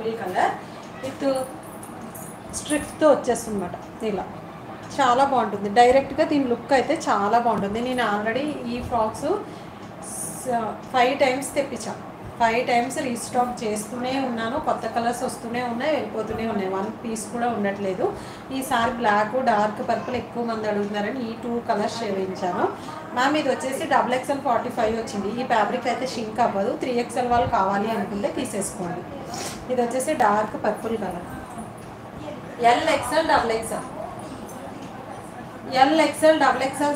Purple colour with స్ట్రిప్తో వచ్చేస్తుంది అన్నమాట. ఇలా చాలా బాగుంటుంది. డైరెక్ట్గా దీని లుక్ అయితే చాలా బాగుంటుంది. నేను ఆల్రెడీ ఈ ఫ్రాక్స్ 5 టైమ్స్ తెప్పించాను. 5 టైమ్స్ రీస్టాక్ చేస్తూనే ఉన్నాను. కొత్త కలర్స్ వస్తూనే ఉన్నాయి, వెళ్ళిపోతూనే ఉన్నాయి. 1 పీస్ కూడా ఉండట్లేదు. ఈసారి బ్లాక్, డార్క్ పర్పుల్ ఎక్కువ మంది అడుగుతున్నారని ఈ 2 కలర్స్ చేయించాను. మ్యామ్ ఇది వచ్చేసి XXL 45 వచ్చింది. ఈ ఫ్యాబ్రిక్ అయితే షింక్ అవ్వదు. 3XL వాళ్ళు కావాలి అనుకుంటే తీసేసుకోండి. ఇది వచ్చేసి dark purple colour. LXL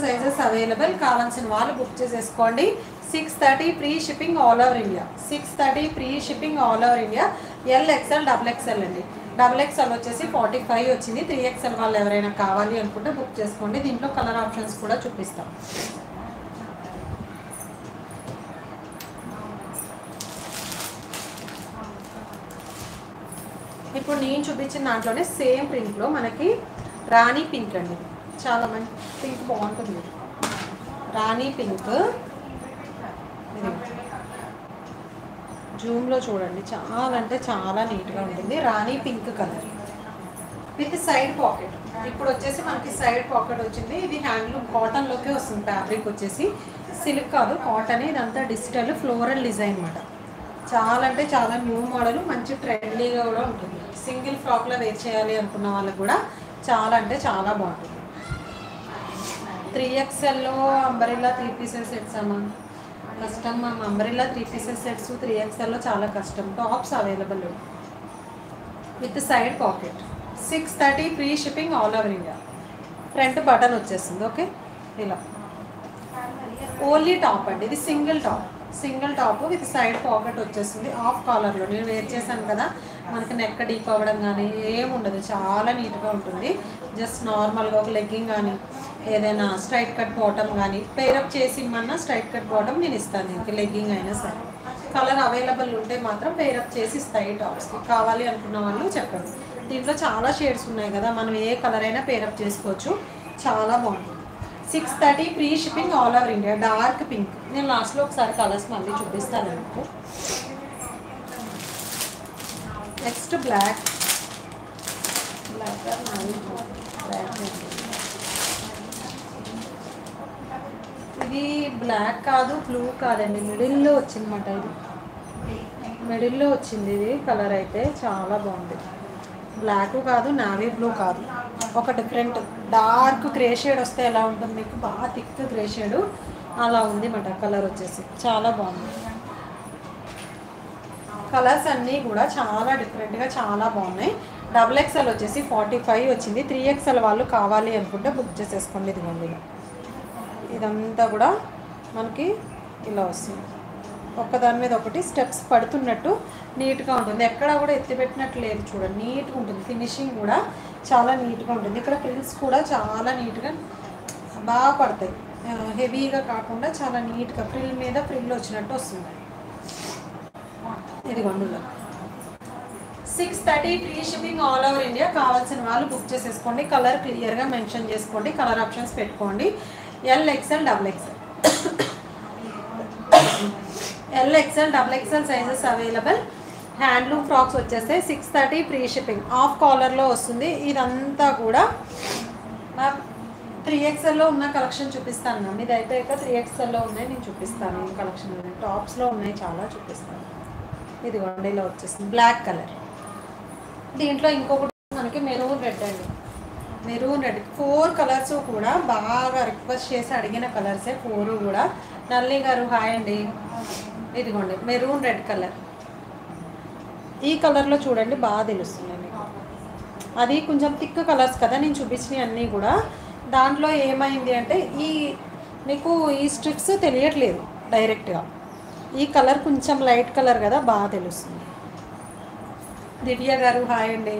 sizes available. కావాల్సిన వాళ్ళు బుక్ చేసేసుకోండి. 630 free shipping all over India. 630 free shipping all over India. LXL XXL అండి. XXL వచ్చేసి 45 వచ్చింది. 3XL వాళ్ళు ఎవరైనా కావాలి అనుకుంటే బుక్ చేసుకోండి. దీంట్లో కలర్ ఆప్షన్స్ కూడా చూపిస్తాం. ఇప్పుడు నేను చూపించిన దాంట్లోనే సేమ్ ప్రింట్లో మనకి రాణి పింక్ అండి. చాలా మంచి పింక్ బాగుంటుంది. రాణి పింక్ జూమ్లో చూడండి, చాలా అంటే చాలా నీట్గా ఉంటుంది. రాణి pink colour with side pocket. ఇప్పుడు వచ్చేసి మనకి సైడ్ పాకెట్ వచ్చింది. ఇది హ్యాండ్లూమ్ కాటన్లోకే వస్తుంది. ఫ్యాబ్రిక్ వచ్చేసి సిల్క్ కాదు, కాటన్. ఇదంతా డిజిటల్ ఫ్లోరల్ డిజైన్ అన్నమాట. చాలా అంటే చాలా న్యూ మోడల్, మంచి ట్రెండీగా కూడా ఉంటుంది. సింగిల్ ఫ్రాక్లో వేర్ చేయాలి అనుకున్న వాళ్ళకి కూడా చాలా అంటే చాలా బాగుంటుంది. 3XLలో అంబరిల్లా 3 పీసెస్ సెట్స్ అమ్మా కష్టం. మ్యామ్ అంబరిల్లా 3 పీసెస్ సెట్స్ 3XLలో చాలా కష్టం. Tops available with side pocket. 630 free shipping all over India. Front button వచ్చేస్తుంది. ఓకే, ఇలా ఓన్లీ టాప్ అండి. ఇది single top with side pocket వచ్చేస్తుంది. ఆఫ్ కాలర్లో నేను వేర్ చేశాను కదా, మనకి నెక్ డీప్ అవ్వడం కానీ ఏముండదు. చాలా నీట్గా ఉంటుంది. జస్ట్ నార్మల్గా ఒక లెగ్గింగ్ కానీ ఏదైనా స్ట్రైట్ కట్ బాటమ్ కానీ పేరప్ చేసి ఇమ్మన్నా స్ట్రైట్ కట్ బాటమ్ నేను ఇస్తాను. దీనికి లెగ్గింగ్ అయినా సరే కలర్ అవైలబుల్ ఉంటే మాత్రం పేరప్ చేసి ఇస్తాయి. టాప్స్కి కావాలి అనుకున్న వాళ్ళు చెప్పండి. దీంట్లో చాలా షేడ్స్ ఉన్నాయి కదా, మనం ఏ కలర్ అయినా పేరప్ చేసుకోవచ్చు. చాలా బాగుంటుంది. 630 free shipping all over India. Dark pink. నేను లాస్ట్లో ఒకసారి కలర్స్ మళ్ళీ చూపిస్తాను మీకు. Next black. ఇది బ్లాక్ కాదు, బ్లూ కాదండి, మిడిల్లో వచ్చిందన్నమాట. ఇది మిడిల్లో వచ్చింది. ఇది కలర్ అయితే చాలా బాగుంది. బ్లాక్ కాదు, నావీ బ్లూ కాదు, ఒక డిఫరెంట్ డార్క్ గ్రే షేడ్ వస్తే ఎలా ఉంటుంది మీకు, బాగా థిక్ గ్రే షేడు అలా ఉంది అన్నమాట. కలర్ వచ్చేసి చాలా బాగుంది. కలర్స్ అన్నీ కూడా చాలా డిఫరెంట్గా చాలా బాగున్నాయి. XXL వచ్చేసి 45 వచ్చింది. 3XL వాళ్ళు కావాలి అనుకుంటే బుక్ చేసేసుకోండి. ఇదిగోండి, ఇదంతా కూడా మనకి ఇలా వస్తుంది. ఒక్కదాని మీద ఒకటి స్టెప్స్ పడుతున్నట్టు నీట్గా ఉంటుంది. ఎక్కడా కూడా ఎత్తిపెట్టినట్టు లేదు. చూడండి, నీట్గా ఉంటుంది. ఫినిషింగ్ కూడా చాలా నీట్గా ఉంటుంది. ఇక్కడ ప్రిల్స్ కూడా చాలా నీట్గా బాగా పడతాయి. హెవీగా కాకుండా చాలా నీట్గా ఫ్రిల్ మీద ఫ్రిల్ వచ్చినట్టు వస్తుంది. ఇదిగోండి 630 free shipping all over India. కావాల్సిన వాళ్ళు బుక్ చేసేసుకోండి. కలర్ క్లియర్గా మెన్షన్ చేసుకోండి. కలర్ ఆప్షన్స్ పెట్టుకోండి. LXL XXL sizes available. Handloom frocks వచ్చేస్తే 630 ఫ్రీ షిప్పింగ్. ఆఫ్ కాలర్లో వస్తుంది. ఇదంతా కూడా 3XLలో ఉన్న కలెక్షన్ చూపిస్తాను మ్యామ్. ఇది అయిపోయాక 3XLలో ఉన్నాయి నేను చూపిస్తాను. ఈ కలెక్షన్ టాప్స్లో ఉన్నాయి, చాలా చూపిస్తాను. ఇదిగోండి ఇలా వచ్చేస్తుంది బ్లాక్ కలర్. దీంట్లో ఇంకొకటి మనకి మెరూన్ రెడ్ అండి. మెరూన్ రెడ్ 4 కలర్స్ కూడా బాగా రిక్వెస్ట్ చేసి అడిగిన కలర్సే 4 కూడా. నల్లి గారు హాయ్ అండి. ఇదిగోండి మెరూన్ రెడ్ కలర్. ఈ కలర్లో చూడండి బాగా తెలుస్తుంది మీకు. అది కొంచెం థిక్ కలర్స్ కదా నేను చూపించినవి అన్నీ కూడా. దాంట్లో ఏమైంది అంటే మీకు ఈ స్ట్రిప్స్ తెలియట్లేదు డైరెక్ట్గా. ఈ కలర్ కొంచెం లైట్ కలర్ కదా, బాగా తెలుస్తుంది. దివ్య గారు హాయ్ అండి.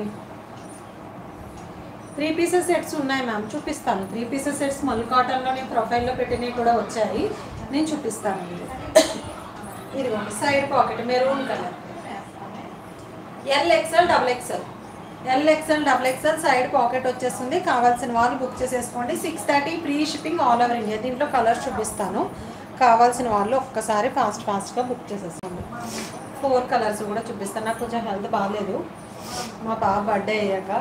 3 పీసెస్ సెట్స్ ఉన్నాయి మ్యామ్, చూపిస్తాను. 3 పీసెస్ సెట్స్ మల్ కాటన్లో నేను ప్రొఫైల్లో పెట్టినవి కూడా వచ్చాయి, నేను చూపిస్తాను. ఇదిగోండి side pocket maroon colour. LXL side pocket వచ్చేస్తుంది. కావాల్సిన వాళ్ళు బుక్ చేసేసుకోండి. 630 free shipping all over India. దీంట్లో కలర్ చూపిస్తాను. కావాల్సిన వాళ్ళు ఒక్కసారి ఫాస్ట్గా బుక్ చేసేసుకోండి. 4 కలర్స్ కూడా చూపిస్తాను. నాకు కొంచెం హెల్త్ బాగాలేదు, మా బాబు బర్త్డే అయ్యాక